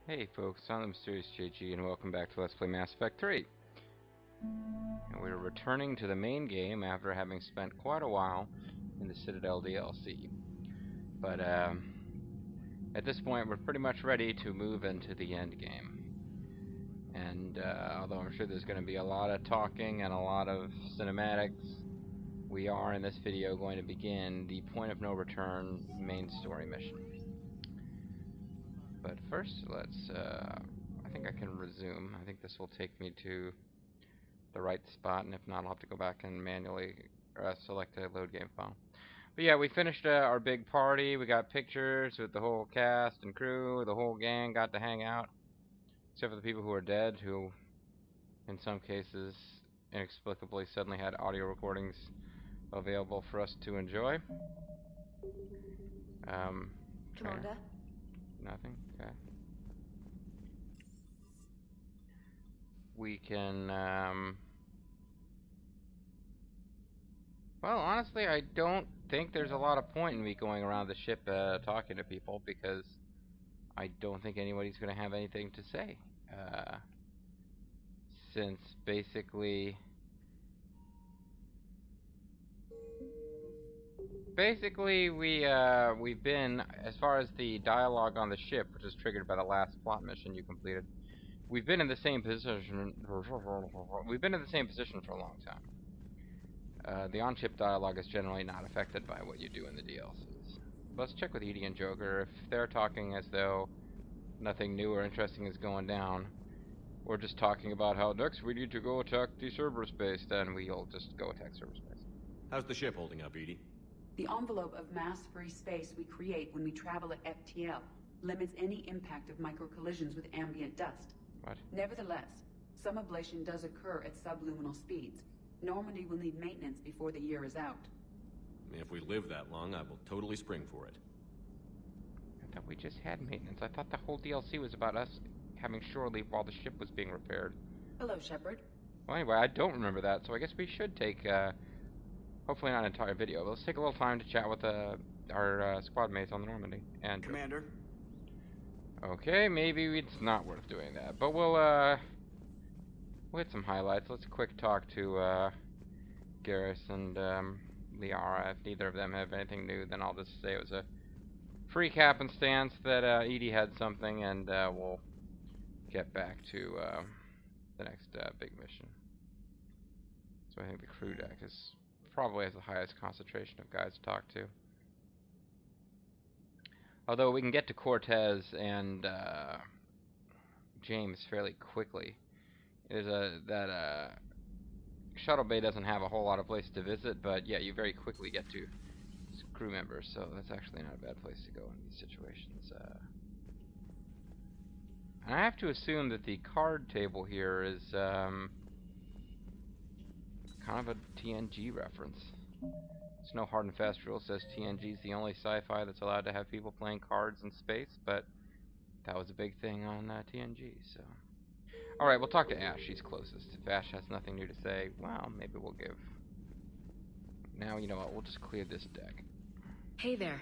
Hey folks, I'm the Mysterious JG and welcome back to Let's Play Mass Effect 3. And we're returning to the main game after having spent quite a while in the Citadel DLC. But at this point we're pretty much ready to move into the end game. And although I'm sure there's going to be a lot of talking and a lot of cinematics, we are in this video going to begin the Point of No Return main story mission. But first, I think I can resume. I think this will take me to the right spot, and if not, I'll have to go back and manually select a load game file. But yeah, we finished our big party. We got pictures with the whole cast and crew. The whole gang got to hang out, except for the people who are dead, who, in some cases, inexplicably suddenly had audio recordings available for us to enjoy. Commander? Nothing? Okay. We can, well, honestly, I don't think there's a lot of point in me going around the ship talking to people, because I don't think anybody's going to have anything to say. Uh, since basically we've been, as far as the dialogue on the ship, which is triggered by the last plot mission you completed, we've been in the same position. We've been in the same position for a long time. The on-ship dialogue is generally not affected by what you do in the DLCs. Let's check with Edie and Joker. If they're talking as though nothing new or interesting is going down, or just talking about how next we need to go attack the Cerberus base, then we'll just go attack Cerberus base. How's the ship holding up, Edie? The envelope of mass-free space we create when we travel at FTL limits any impact of microcollisions with ambient dust. What? Nevertheless, some ablation does occur at subluminal speeds. Normandy will need maintenance before the year is out. If we live that long, I will totally spring for it. I thought we just had maintenance. I thought the whole DLC was about us having shore leave while the ship was being repaired. Hello, Shepard. Well, anyway, I don't remember that, so I guess we should take, hopefully not an entire video, but let's take a little time to chat with our squad mates on the Normandy. And Commander? okay, maybe it's not worth doing that, but we'll hit some highlights. Let's quick talk to Garrus and Liara. If neither of them have anything new, then I'll just say it was a free happenstance that Edie had something, and we'll get back to the next big mission. So I think the crew deck probably has the highest concentration of guys to talk to. Although we can get to Cortez and James fairly quickly. That shuttle bay doesn't have a whole lot of places to visit, but yeah, you very quickly get to crew members, so that's actually not a bad place to go in these situations. And I have to assume that the card table here is kind of a TNG reference. There's no hard and fast rule that says TNG is the only sci-fi that's allowed to have people playing cards in space, but that was a big thing on TNG, so... Alright, we'll talk to Ash. She's closest. If Ash has nothing new to say, well, maybe we'll give... Now, you know what, we'll just clear this deck. Hey there.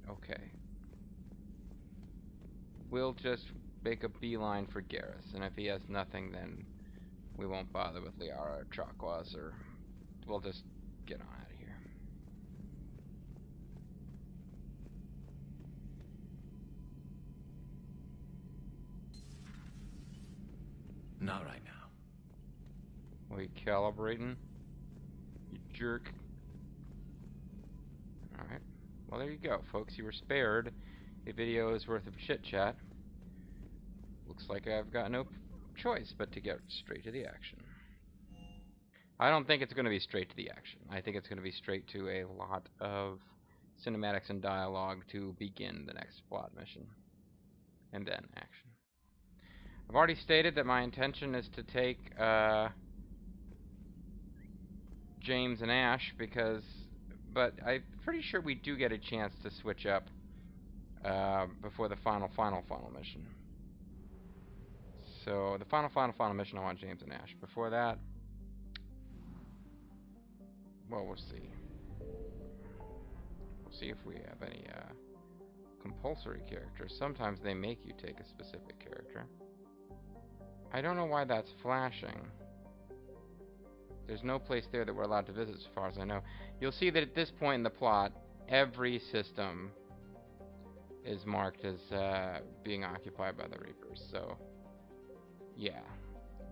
Okay. We'll just make a beeline for Garrus, and if he has nothing, then we won't bother with Liara or Chakwas, or we'll just get on out of here. Not right now. Are you calibrating? You jerk. Alright. Well, there you go, folks. You were spared a video is worth of chit-chat. Looks like I've got no choice but to get straight to the action. I don't think it's going to be straight to the action. I think it's going to be straight to a lot of cinematics and dialogue to begin the next plot mission. And then action. I've already stated that my intention is to take James and Ash, but I'm pretty sure we do get a chance to switch up before the final mission. So the final mission, I want James and Ash. Before that, well, we'll see. We'll see if we have any compulsory character. Sometimes they make you take a specific character. I don't know why that's flashing. There's no place there that we're allowed to visit as far as I know. You'll see that at this point in the plot, every system is marked as being occupied by the Reapers. So, yeah.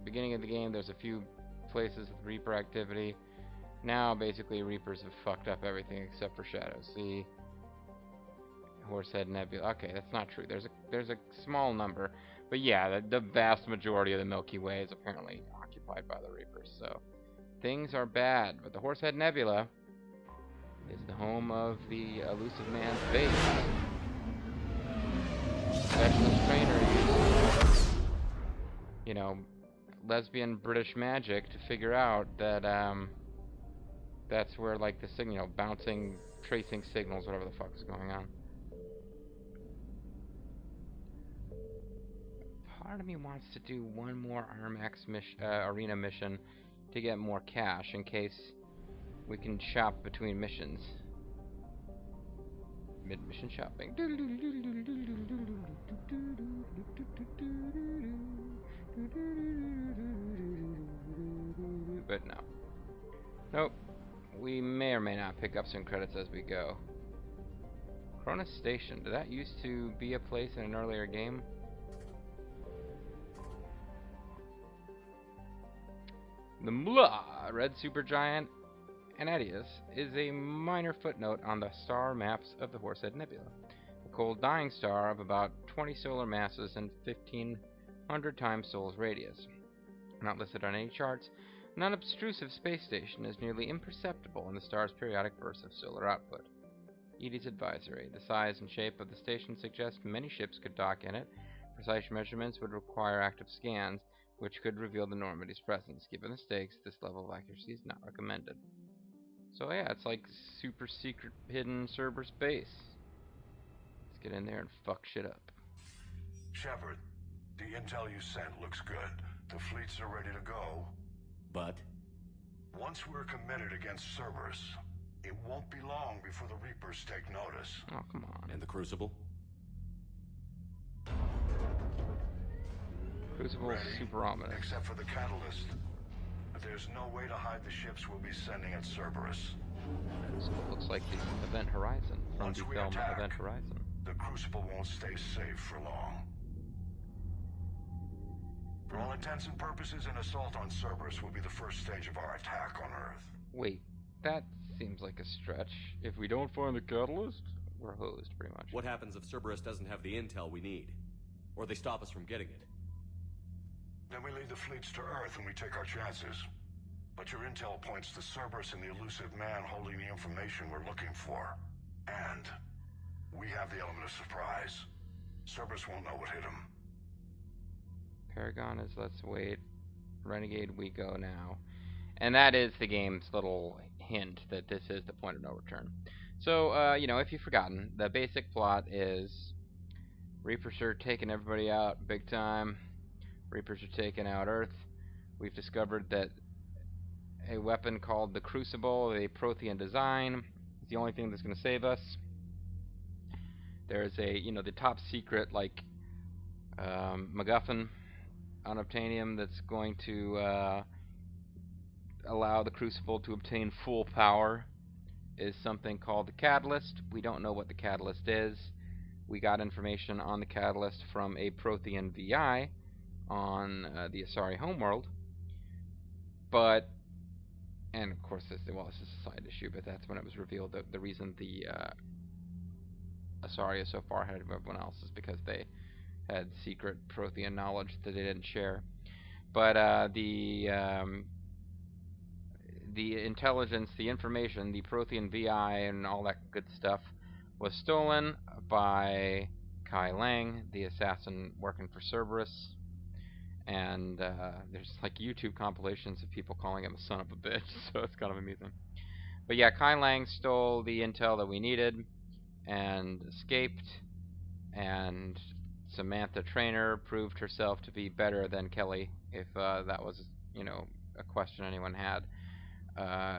Beginning of the game, there's a few places with Reaper activity. Now, basically, Reapers have fucked up everything except for Shadow. See? Horsehead Nebula. Okay, that's not true. There's a small number. But yeah, the vast majority of the Milky Way is apparently occupied by the Reapers. So, things are bad. But the Horsehead Nebula is the home of the elusive man's base. Specialist trainer used, you know, lesbian British magic to figure out that that's where, like, the signal, bouncing, tracing signals, whatever the fuck is going on. Part of me wants to do one more ArmX arena mission to get more cash in case we can shop between missions. Mid-mission shopping. But no. Nope. We may or may not pick up some credits as we go. Cronus Station. Did that used to be a place in an earlier game? The Mlah, red supergiant Anadius, is a minor footnote on the star maps of the Horsehead Nebula. A cold dying star of about 20 solar masses and 1,500 times Sol's radius. Not listed on any charts, an unobtrusive space station is nearly imperceptible in the star's periodic bursts of solar output. Edie's advisory. The size and shape of the station suggests many ships could dock in it. Precise measurements would require active scans, which could reveal the Normandy's presence. Given the stakes, this level of accuracy is not recommended. So yeah, it's like super secret hidden Cerberus base. Let's get in there and fuck shit up. Shepard, the intel you sent looks good. The fleets are ready to go. But Once we're committed against Cerberus, it won't be long before the Reapers take notice. Oh, come on. and the Crucible? Crucible is super ominous. Except for the catalyst. There's no way to hide the ships we'll be sending at Cerberus. Crucible looks like the Event Horizon from Once the we film attack, Event Horizon. the Crucible won't stay safe for long. For all intents and purposes, an assault on Cerberus will be the first stage of our attack on Earth. Wait, that seems like a stretch. If we don't find the catalyst, we're hosed, pretty much. What happens if Cerberus doesn't have the intel we need? Or they stop us from getting it? Then we lead the fleets to Earth and we take our chances. But your intel points to Cerberus and the elusive man holding the information we're looking for. And we have the element of surprise. Cerberus won't know what hit him. Paragon is let's wait. Renegade we go now. And that is the game's little hint that this is the point of no return. So, you know, if you've forgotten, the basic plot is Reapers are taking everybody out big time. Reapers are taking out Earth. We've discovered that a weapon called the Crucible, a Prothean design, is the only thing that's going to save us. There's a, you know, the top secret, like, MacGuffin, unobtainium, that's going to allow the Crucible to obtain full power, is something called the Catalyst. We don't know what the Catalyst is. We got information on the Catalyst from a Prothean VI on the Asari homeworld, but, and of course this is a side issue, but that's when it was revealed that the reason the Asari is so far ahead of everyone else is because they had secret Prothean knowledge that they didn't share. But the intelligence, the information, the Prothean VI and all that good stuff was stolen by Kai Lang, the assassin working for Cerberus. And there's like YouTube compilations of people calling him a son of a bitch, so it's kind of amusing. But yeah, Kai Lang stole the intel that we needed and escaped, and Samantha Trainer proved herself to be better than Kelly, if that was, you know, a question anyone had.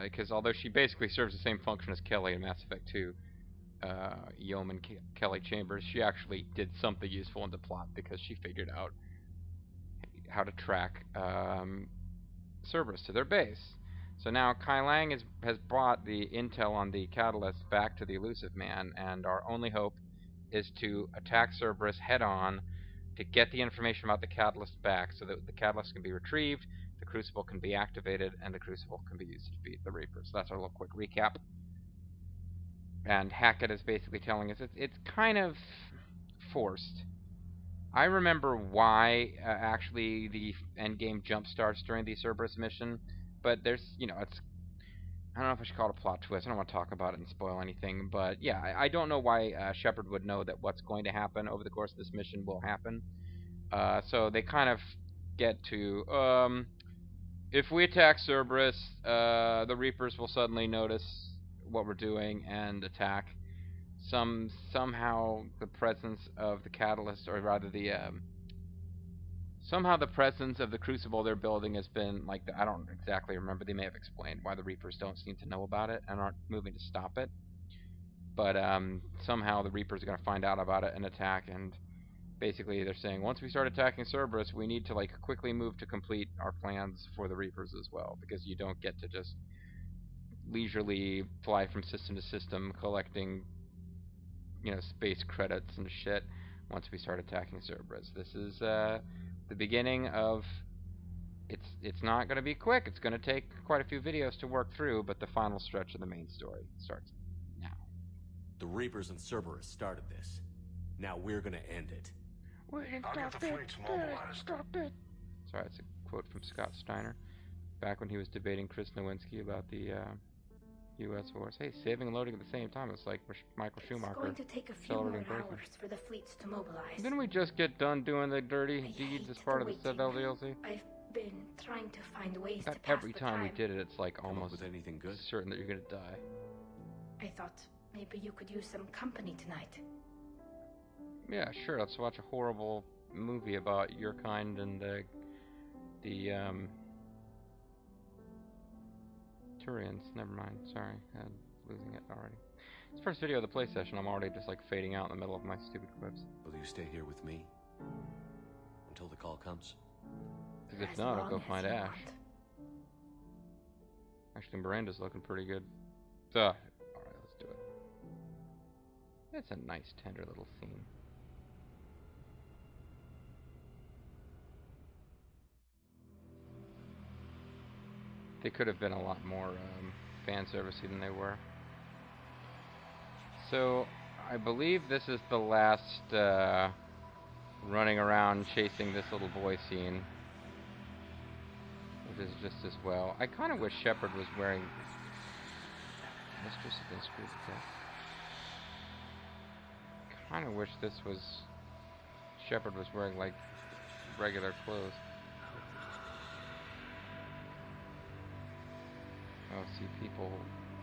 Because although she basically serves the same function as Kelly in Mass Effect 2, Yeoman Kelly Chambers, she actually did something useful in the plot because she figured out how to track Cerberus to their base. So now Kai Lang has brought the intel on the Catalyst back to the Elusive Man, and our only hope is to attack Cerberus head-on to get the information about the Catalyst back so that the Catalyst can be retrieved, the Crucible can be activated, and the Crucible can be used to defeat the Reapers. So that's our little quick recap. And Hackett is basically telling us it's kind of forced. I remember why actually the endgame jump starts during the Cerberus mission, but there's, it's, I don't know if I should call it a plot twist. I don't want to talk about it and spoil anything, but yeah, I don't know why Shepard would know that what's going to happen over the course of this mission will happen. So they kind of get to, if we attack Cerberus, the Reapers will suddenly notice what we're doing and attack. Somehow the presence of the Catalyst, or rather somehow the presence of the Crucible they're building has been, like, I don't exactly remember, they may have explained why the Reapers don't seem to know about it and aren't moving to stop it. But somehow the Reapers are going to find out about it and attack, and basically they're saying once we start attacking Cerberus, we need to quickly move to complete our plans for the Reapers as well, because you don't get to just leisurely fly from system to system collecting space credits and shit once we start attacking Cerberus. This is the beginning of it's not going to be quick. It's going to take quite a few videos to work through, but the final stretch of the main story starts now. The Reapers and Cerberus started this. Now we're gonna end it. I'll get the fleets mobilized. Stop it. Sorry, that's a quote from Scott Steiner back when he was debating Chris Nowinski about the U.S. wars. Hey, saving and loading at the same time. It's like Michael Schumacher. It's going to take a few more hours for the fleets to mobilize. Didn't we just get done doing the dirty deeds as part of the Citadel DLC? I've been trying to find ways to pass every the time we time. did it, it's like almost with anything good? certain that you're gonna die. I thought maybe you could use some company tonight. Yeah, sure. Let's watch a horrible movie about your kind and the Turians. Never mind. Sorry, I'm losing it already. It's the first video of the play session. I'm already just fading out in the middle of my stupid clips. Will you stay here with me until the call comes? Because if As not, I'll long go as find you Ash. want. Actually, Miranda's looking pretty good. Alright, let's do it. It's a nice, tender little scene. They could have been a lot more fan servicey than they were. So, I believe this is the last running around chasing this little boy scene, which is just as well. I kind of wish Shepard was wearing... Mistress has been screwed to death. Kind of wish this was... Shepard was wearing, regular clothes. Oh, see people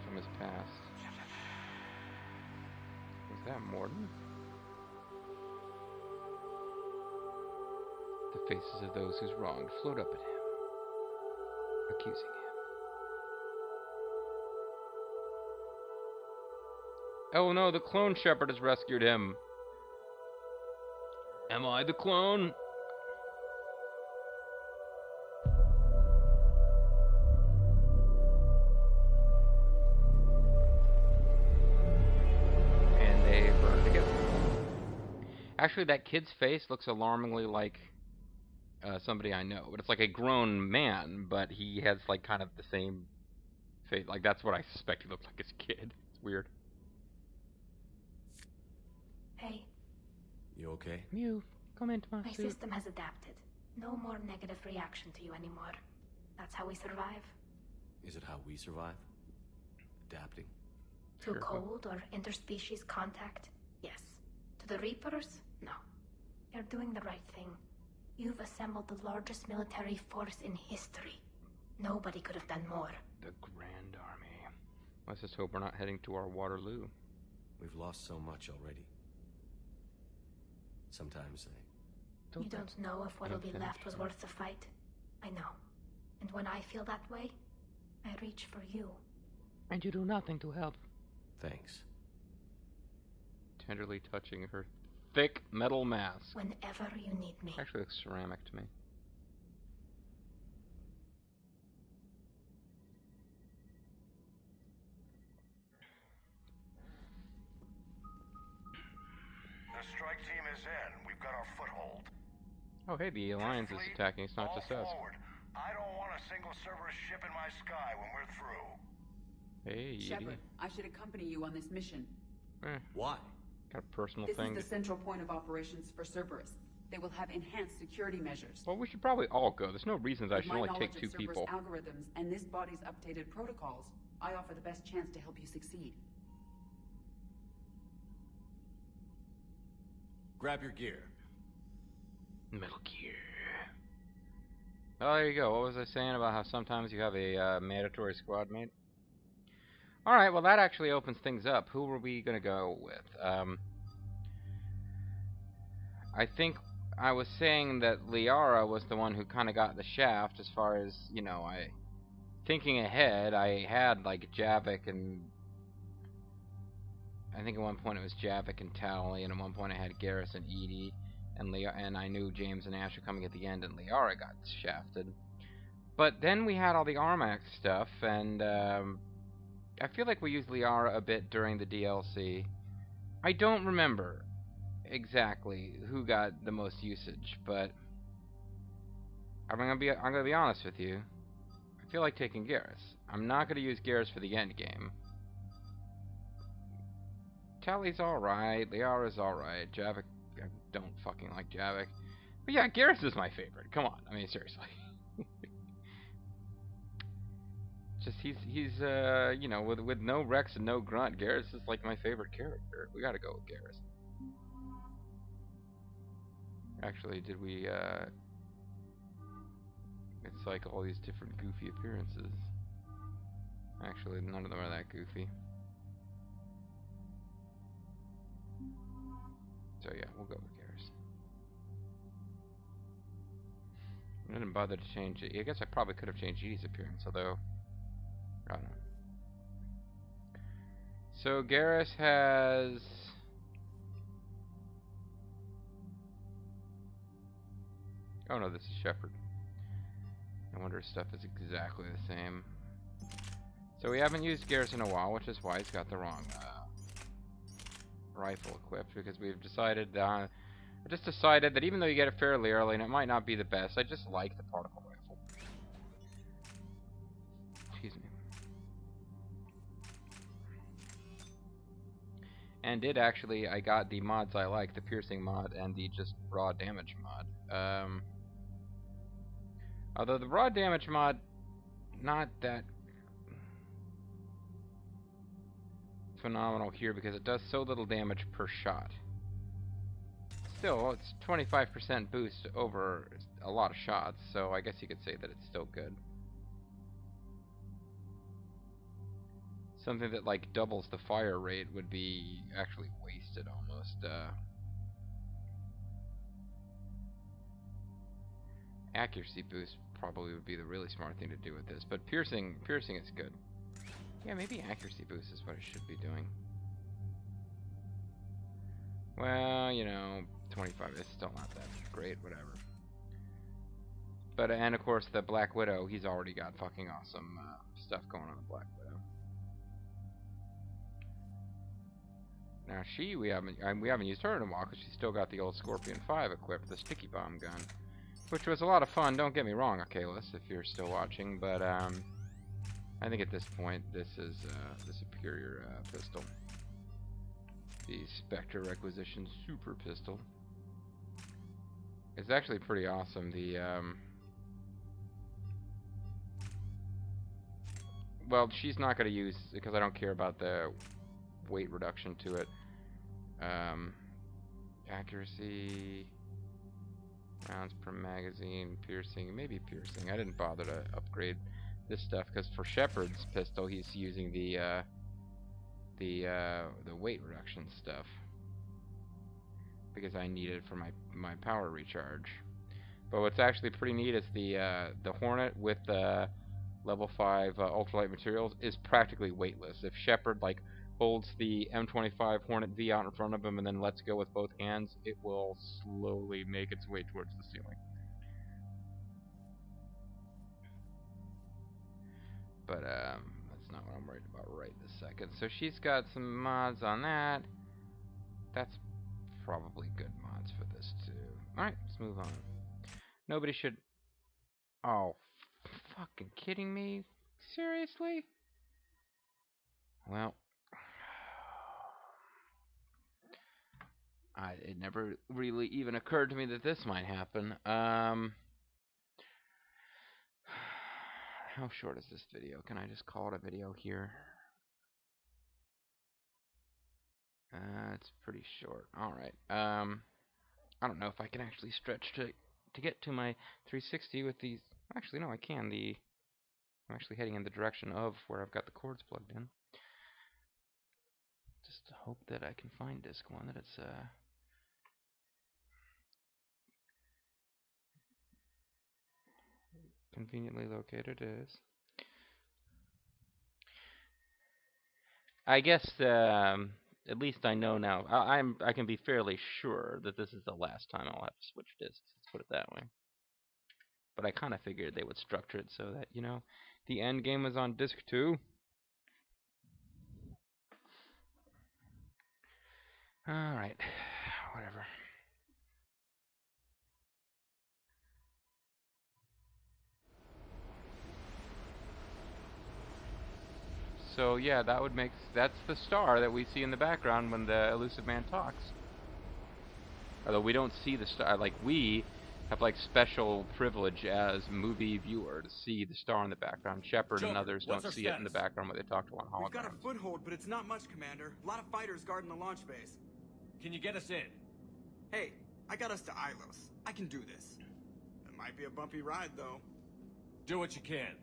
from his past. Was that Morden? The faces of those who's wronged float up at him, accusing him. Oh no, the clone Shepard has rescued him. Am I the clone? Actually, that kid's face looks alarmingly like somebody I know. But it's like a grown man, but he has kind of the same face. That's what I suspect he looked like as a kid. It's weird. Hey, You okay? Mew, come into my my suit. system has adapted. No more negative reaction to you anymore. That's how we survive. Is it how we survive? Adapting? To Sure. cold or interspecies contact? Yes. To the Reapers? No. You're doing the right thing. You've assembled the largest military force in history. Nobody could have done more. The Grand Army. Let's just hope we're not heading to our Waterloo. We've lost so much already. Sometimes You don't know if what'll be finish left was it. worth the fight. I know. And when I feel that way, I reach for you. And you do nothing to help. thanks. tenderly touching her thick metal mask. Whenever you need me. Actually looks ceramic to me. The strike team is in. We've got our foothold. Oh, hey, the Alliance is Fleet, attacking. It's not all just us. forward. I don't want a single Cerberus ship in my sky when we're through. Hey, Shepard, I should accompany you on this mission. Why? Got a personal This thing. is the central point of operations for Cerberus. They will have enhanced security measures. Well, we should probably all go. There's no reason I With should my only knowledge take 2 of Cerberus people. algorithms and this body's updated protocols, I offer the best chance to help you succeed. Grab your gear. Metal Gear. Oh, there you go. What was I saying about how sometimes you have a mandatory squad mate? Alright, well that actually opens things up. Who were we going to go with? I think I was saying that Liara was the one who kind of got the shaft as far as, you know, thinking ahead, I had like Javik and I think at one point it was Javik and Tali, and at one point I had Garrus and Edie, and I knew James and Ash were coming at the end, and Liara got shafted. But then we had all the Armax stuff, and I feel like we used Liara a bit during the DLC. I don't remember exactly who got the most usage, but I'm gonna be honest with you. I feel like taking Garrus. I'm not gonna use Garrus for the end game. Tali's alright, Liara's alright, Javik, I don't fucking like Javik. But yeah, Garrus is my favorite. Come on, I mean seriously. Just he's you know, with no Rex and no Grunt, Garrus is like my favorite character. We gotta go with Garrus. Actually, did we it's like all these different goofy appearances. Actually, none of them are that goofy. So yeah, we'll go with Garrus. I didn't bother to change it. I guess I probably could have changed Edie's appearance, although I don't know. So Garrus has oh no, this is Shepard. I wonder if stuff is exactly the same. So we haven't used Garrus in a while, which is why he's got the wrong rifle equipped, because we've decided I just decided that even though you get it fairly early and it might not be the best, I just like the particle rifle. Excuse me. And I got the mods I like, the piercing mod and the just raw damage mod. Although the raw damage mod, not that phenomenal here because it does so little damage per shot. Still, it's 25% boost over a lot of shots, so I guess you could say that it's still good. Something that like doubles the fire rate would be actually wasted almost. Accuracy boost probably would be the really smart thing to do with this, but piercing is good. Yeah, maybe accuracy boost is what I should be doing. Well, you know, 25 is still not that great, whatever. But, and of course, the Black Widow, he's already got fucking awesome stuff going on with Black Widow. Now we haven't used her in a while because she's still got the old Scorpion 5 equipped, the sticky bomb gun. Which was a lot of fun, don't get me wrong, Akalis, if you're still watching, but I think at this point this is the superior pistol. The Spectre Requisition Super Pistol. It's actually pretty awesome. The well, she's not going to use, because I don't care about the weight reduction to it. Accuracy, rounds per magazine, piercing, maybe piercing. I didn't bother to upgrade this stuff because for Shepard's pistol, he's using the weight reduction stuff because I need it for my power recharge. But what's actually pretty neat is the Hornet with the level 5 ultralight materials is practically weightless. If Shepard like holds the M25 Hornet V out in front of him and then lets go with both hands, it will slowly make its way towards the ceiling. But that's not what I'm worried about right this second. So she's got some mods on that. That's probably good mods for this too. Alright, let's move on. Nobody should... Oh, fucking kidding me? Seriously? Well... it never really even occurred to me that this might happen. How short is this video? Can I just call it a video here? It's pretty short. Alright. I don't know if I can actually stretch to get to my 360 with these. Actually, no, I can. I'm actually heading in the direction of where I've got the cords plugged in. Just hope that I can find disc 1, that it's conveniently located. Is. I guess at least I know now. I can be fairly sure that this is the last time I'll have to switch discs. Let's put it that way. But I kind of figured they would structure it so that, you know, the end game was on disc 2. Alright, whatever. So yeah, that would make, that's the star that we see in the background when the elusive man talks. Although we don't see the star, like we have like special privilege as movie viewer to see the star in the background. Shepard and others don't see it in the background when they talk to one holograms. We've got a foothold, but it's not much, Commander. A lot of fighters guarding the launch base. Can you get us in? Hey, I got us to Ilos. I can do this. It might be a bumpy ride, though. Do what you can.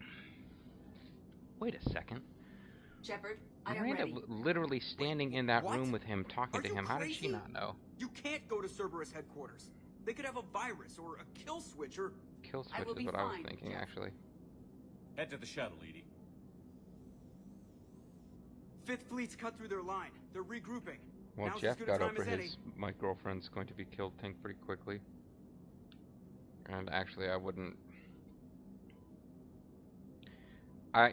Wait a second. Shepard, I am Miranda ready. literally standing in that what? room with him, talking to him. How did she crazy? not know? You can't go to Cerberus headquarters. They could have a virus or a kill switch or... Kill I switch will is be what I was fine, thinking, Jeff. actually. Head to the shuttle, Edie. Fifth Fleet's cut through their line. They're regrouping. Well, Now's Jeff as good a got time over as any. his "my girlfriend's going to be killed" thing pretty quickly. And actually, I wouldn't...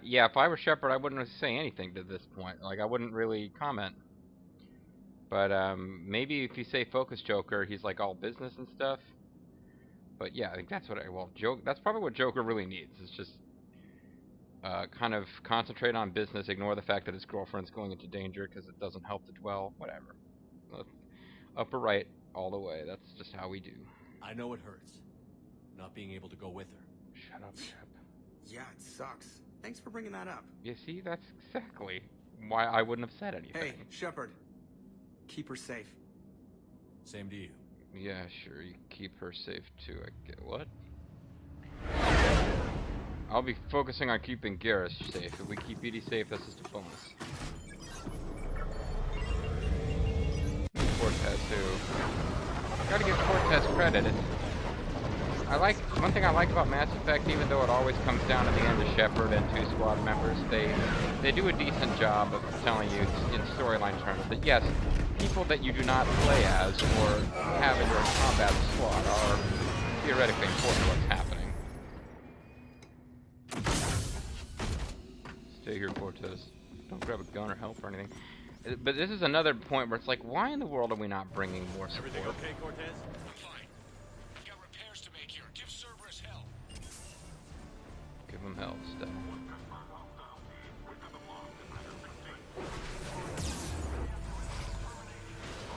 yeah, if I were Shepard, I wouldn't say anything to this point. Like, I wouldn't really comment. But, maybe if you say focus Joker, he's like all business and stuff. But yeah, I think that's what that's probably what Joker really needs. Is just, kind of concentrate on business, ignore the fact that his girlfriend's going into danger because it doesn't help the dwell, whatever. Upper right, all the way. That's just how we do. I know it hurts. Not being able to go with her. Shut up, Shep. Yeah, it sucks. Thanks for bringing that up. You see, that's exactly why I wouldn't have said anything. Hey, Shepard. Keep her safe. Same to you. Yeah, sure, you keep her safe too. I get what? I'll be focusing on keeping Garrus safe. If we keep Edie safe, that's just a bonus. Cortez too. Gotta give Cortez credit. One thing I like about Mass Effect, even though it always comes down to the end to Shepard and 2 squad members, they do a decent job of telling you in storyline terms that yes, people that you do not play as or have in your combat squad are theoretically important to what's happening. Stay here, Cortez. Don't grab a gun or help or anything. But this is another point where it's like, why in the world are we not bringing more support? Everything okay, Cortez? I'm fine. We got repairs to make here. Give Cerberus hell. Give him help, stuff.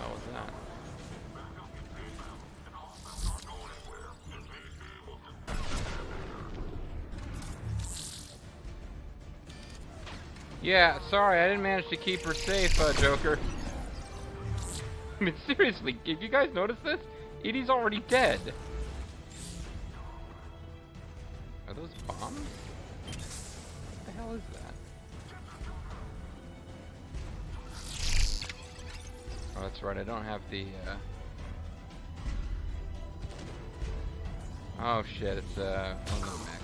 How was that? Yeah, sorry, I didn't manage to keep her safe, Joker. I mean, seriously, did you guys notice this? Edie's already dead. Are those bombs? What the hell is that? Oh, that's right, I don't have the, Oh shit, it's, oh no, Max.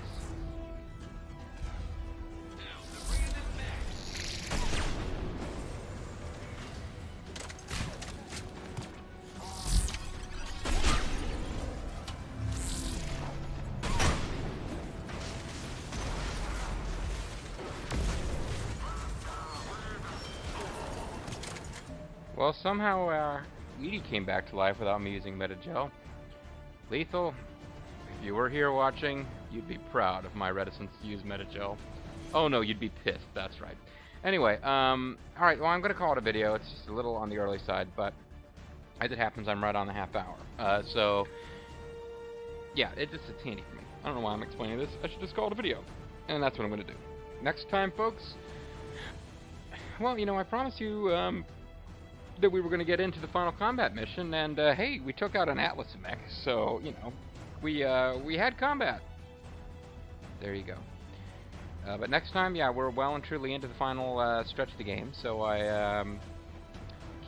Well, somehow, Edie came back to life without me using Metagel. Lethal, if you were here watching, you'd be proud of my reticence to use Metagel. Oh no, you'd be pissed, that's right. Anyway, alright, well, I'm gonna call it a video. It's just a little on the early side, but as it happens, I'm right on the half hour. So, yeah, it's handy for me. I don't know why I'm explaining this. I should just call it a video. And that's what I'm gonna do. Next time, folks, well, you know, I promised you, that we were gonna get into the final combat mission, and, hey, we took out an Atlas mech, so, you know, we had combat. There you go. But next time, yeah, we're well and truly into the final stretch of the game, so I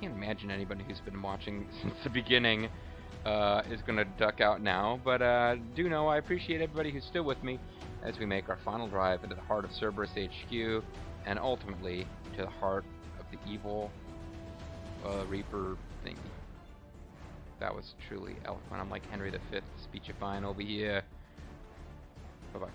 can't imagine anybody who's been watching since the beginning is going to duck out now. But do know I appreciate everybody who's still with me as we make our final drive into the heart of Cerberus HQ, and ultimately to the heart of the evil Reaper thingy. That was truly eloquent. I'm like Henry V speechifying over here. Bye-bye.